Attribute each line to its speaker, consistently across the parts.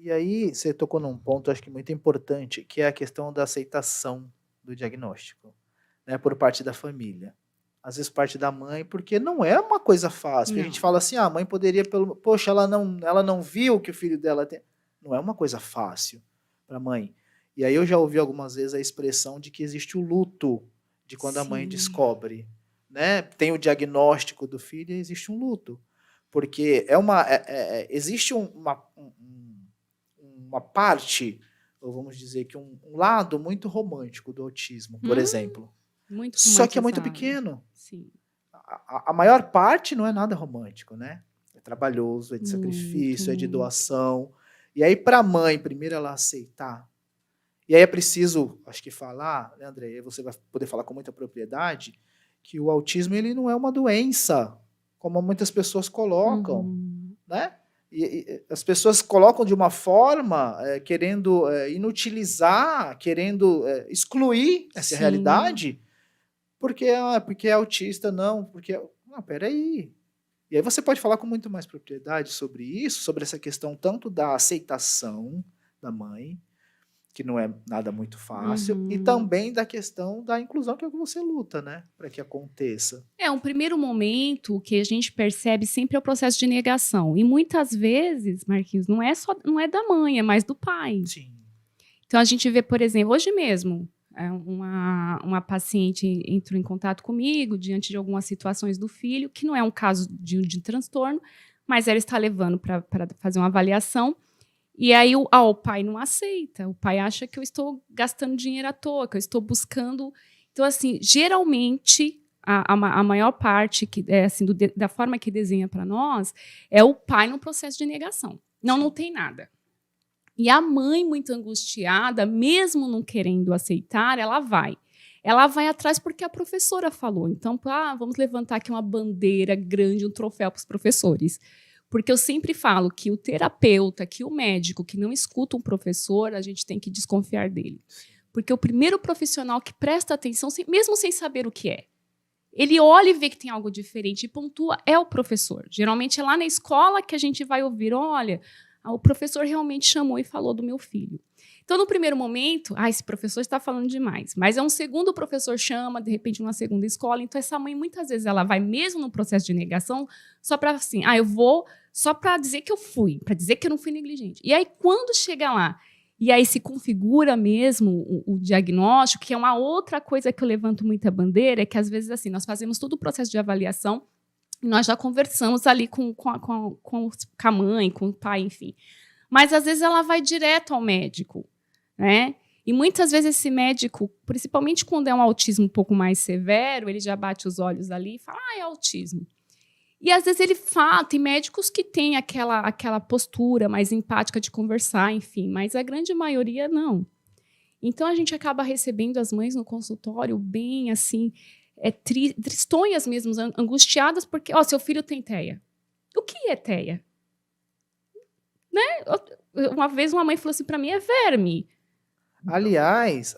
Speaker 1: E aí você tocou num ponto, acho que muito importante, que é a questão da aceitação do diagnóstico, né, por parte da família. Às vezes parte da mãe, porque não é uma coisa fácil, porque a gente
Speaker 2: Não.
Speaker 1: fala assim: "Ah, a mãe poderia pelo poxa, ela não viu que o filho dela tem", não é uma coisa fácil para a mãe. E aí eu já ouvi algumas vezes a expressão de que existe o luto de quando a mãe
Speaker 2: Sim.
Speaker 1: descobre, né, tem o diagnóstico do filho e existe um luto, porque existe uma parte, ou vamos dizer que um lado muito romântico do autismo, por
Speaker 2: Hum,
Speaker 1: exemplo.
Speaker 2: muito
Speaker 1: Só que é muito
Speaker 2: romantizado.
Speaker 1: pequeno.
Speaker 2: Sim,
Speaker 1: A maior parte não é nada romântico, né. É trabalhoso, é de
Speaker 2: muito,
Speaker 1: sacrifício, é de
Speaker 2: muito.
Speaker 1: doação. E aí para a mãe, primeiro ela aceitar, e aí é preciso, acho que falar, né, André, aí você vai poder falar com muita propriedade, que o autismo ele não é uma doença, como muitas pessoas colocam.
Speaker 2: Uhum.
Speaker 1: Né? As pessoas colocam de uma forma, querendo, inutilizar, querendo, excluir essa
Speaker 2: Sim.
Speaker 1: realidade, porque, porque é autista, não, porque não, espera aí. E aí você pode falar com muito mais propriedade sobre isso, sobre essa questão tanto da aceitação da mãe, que não é nada muito fácil, e
Speaker 2: Uhum.
Speaker 1: também da questão da inclusão, que é o que você luta, né, para que aconteça.
Speaker 2: É, um primeiro momento que a gente percebe sempre é o processo de negação. E muitas vezes, Marquinhos, não é da mãe, é mais do pai.
Speaker 1: Sim.
Speaker 2: Então a gente vê, por exemplo, hoje mesmo, uma paciente entrou em contato comigo diante de algumas situações do filho, que não é um caso de transtorno, mas ela está levando para fazer uma avaliação. E aí o pai não aceita, o pai acha que eu estou gastando dinheiro à toa, que eu estou buscando. Então, assim, geralmente, a maior parte que é assim, da forma que desenha para nós é o pai no processo de negação. Não, não
Speaker 1: Sim.
Speaker 2: tem nada. E a mãe, muito angustiada, mesmo não querendo aceitar, ela vai. Ela vai atrás porque a professora falou. Então, vamos levantar aqui uma bandeira grande, um troféu para os professores. Porque eu sempre falo que o terapeuta, que o médico que não escuta um professor, a gente tem que desconfiar dele.
Speaker 1: Sim.
Speaker 2: Porque o primeiro profissional que presta atenção, mesmo sem saber o que é, ele olha e vê que tem algo diferente e pontua, é o professor. Geralmente é lá na escola que a gente vai ouvir, olha, o professor realmente chamou e falou do meu filho. Então, no primeiro momento, esse professor está falando demais. Mas é um segundo professor chama, de repente, uma segunda escola. Então, essa mãe, muitas vezes, ela vai mesmo no processo de negação só para assim, eu vou só para dizer que eu fui, para dizer que eu não fui negligente. E aí, quando chega lá, e aí se configura mesmo o diagnóstico, que é uma outra coisa que eu levanto muita bandeira, é que, às vezes, assim, nós fazemos todo o processo de avaliação, nós já conversamos ali com a mãe, com o pai, enfim. Mas, às vezes, ela vai direto ao médico, né? E muitas vezes esse médico, principalmente quando é um autismo um pouco mais severo, ele já bate os olhos ali e fala, é autismo. E às vezes ele fala, tem médicos que têm aquela postura mais empática de conversar, enfim, mas a grande maioria não. Então a gente acaba recebendo as mães no consultório bem assim, tristonhas mesmo, angustiadas, porque, seu filho tem TEA. O que é TEA? Né? Uma vez uma mãe falou assim para mim, é verme.
Speaker 1: Aliás,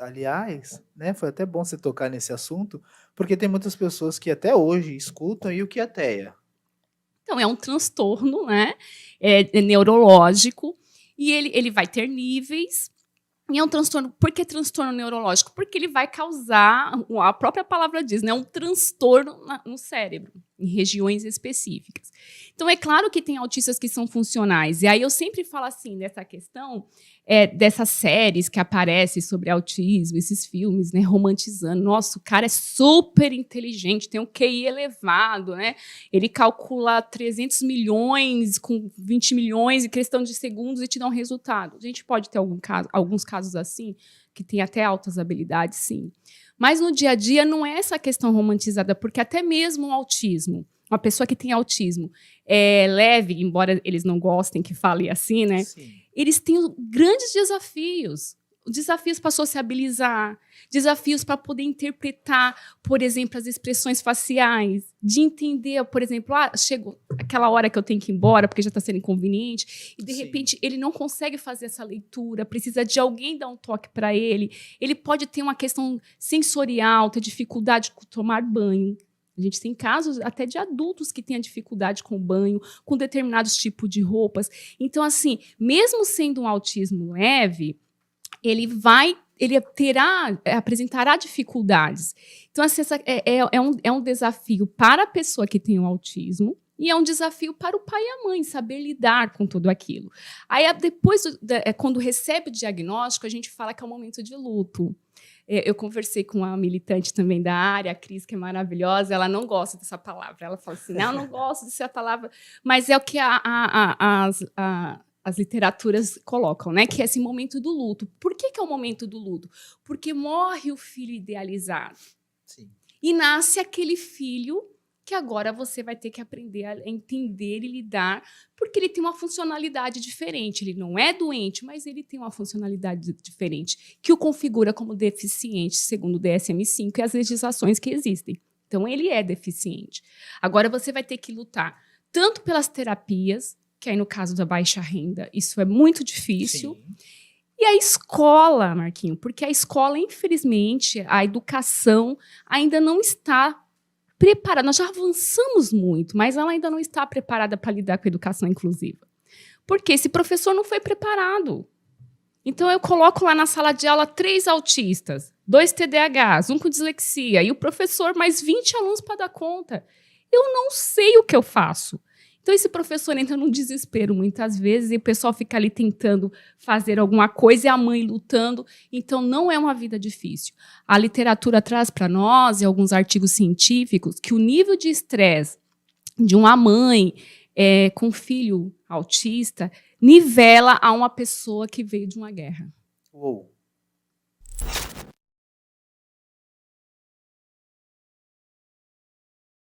Speaker 1: né, foi até bom você tocar nesse assunto, porque tem muitas pessoas que até hoje escutam e o que é TEA?
Speaker 2: Então, é um transtorno, né? É neurológico, e ele vai ter níveis. E é um transtorno. Por que transtorno neurológico? Porque ele vai causar, a própria palavra diz, né, um transtorno no cérebro, em regiões específicas. Então, é claro que tem autistas que são funcionais. E aí eu sempre falo assim, dessa questão dessas séries que aparecem sobre autismo, esses filmes, né, romantizando. Nossa, o cara é super inteligente, tem um QI elevado, né? Ele calcula 300 milhões com 20 milhões em questão de segundos e te dá um resultado. A gente pode ter alguns casos assim, que tem até altas habilidades, sim. Mas no dia a dia não é essa questão romantizada, porque até mesmo o autismo, uma pessoa que tem autismo é leve, embora eles não gostem que fale assim, né?
Speaker 1: Sim.
Speaker 2: Eles têm grandes desafios para sociabilizar, desafios para poder interpretar, por exemplo, as expressões faciais, de entender, por exemplo, chegou aquela hora que eu tenho que ir embora porque já está sendo inconveniente, e de
Speaker 1: Sim.
Speaker 2: repente ele não consegue fazer essa leitura, precisa de alguém dar um toque para ele. Ele pode ter uma questão sensorial, ter dificuldade de tomar banho. A gente tem casos até de adultos que têm a dificuldade com o banho, com determinados tipos de roupas. Então, assim, mesmo sendo um autismo leve, ele apresentará dificuldades. Então, assim, é um desafio para a pessoa que tem o autismo e é um desafio para o pai e a mãe saber lidar com tudo aquilo. Aí, depois, quando recebe o diagnóstico, a gente fala que é um momento de luto. Eu conversei com uma militante também da área, a Cris, que é maravilhosa, ela não gosta dessa palavra. Ela fala assim, não gosto dessa palavra, mas é o que as literaturas colocam, né? Que é esse momento do luto. Por que é o momento do luto? Porque morre o filho idealizado.
Speaker 1: Sim.
Speaker 2: E nasce aquele filho que agora você vai ter que aprender a entender e lidar, porque ele tem uma funcionalidade diferente. Ele não é doente, mas ele tem uma funcionalidade diferente, que o configura como deficiente, segundo o DSM-5 e as legislações que existem. Então, ele é deficiente. Agora, você vai ter que lutar tanto pelas terapias, que aí no caso da baixa renda, isso é muito difícil.
Speaker 1: Sim.
Speaker 2: E a escola, Marquinho, porque a escola, infelizmente, a educação ainda não está preparada. Nós já avançamos muito, mas ela ainda não está preparada para lidar com a educação inclusiva. Porque esse professor não foi preparado. Então, eu coloco lá na sala de aula 3 autistas, 2 TDAHs, 1 com dislexia, e o professor mais 20 alunos para dar conta. Eu não sei o que eu faço. Então, esse professor entra num desespero muitas vezes e o pessoal fica ali tentando fazer alguma coisa e a mãe lutando. Então, não é uma vida difícil. A literatura traz para nós, e alguns artigos científicos, que o nível de estresse de uma mãe com um filho autista nivela a uma pessoa que veio de uma guerra.
Speaker 1: Uou.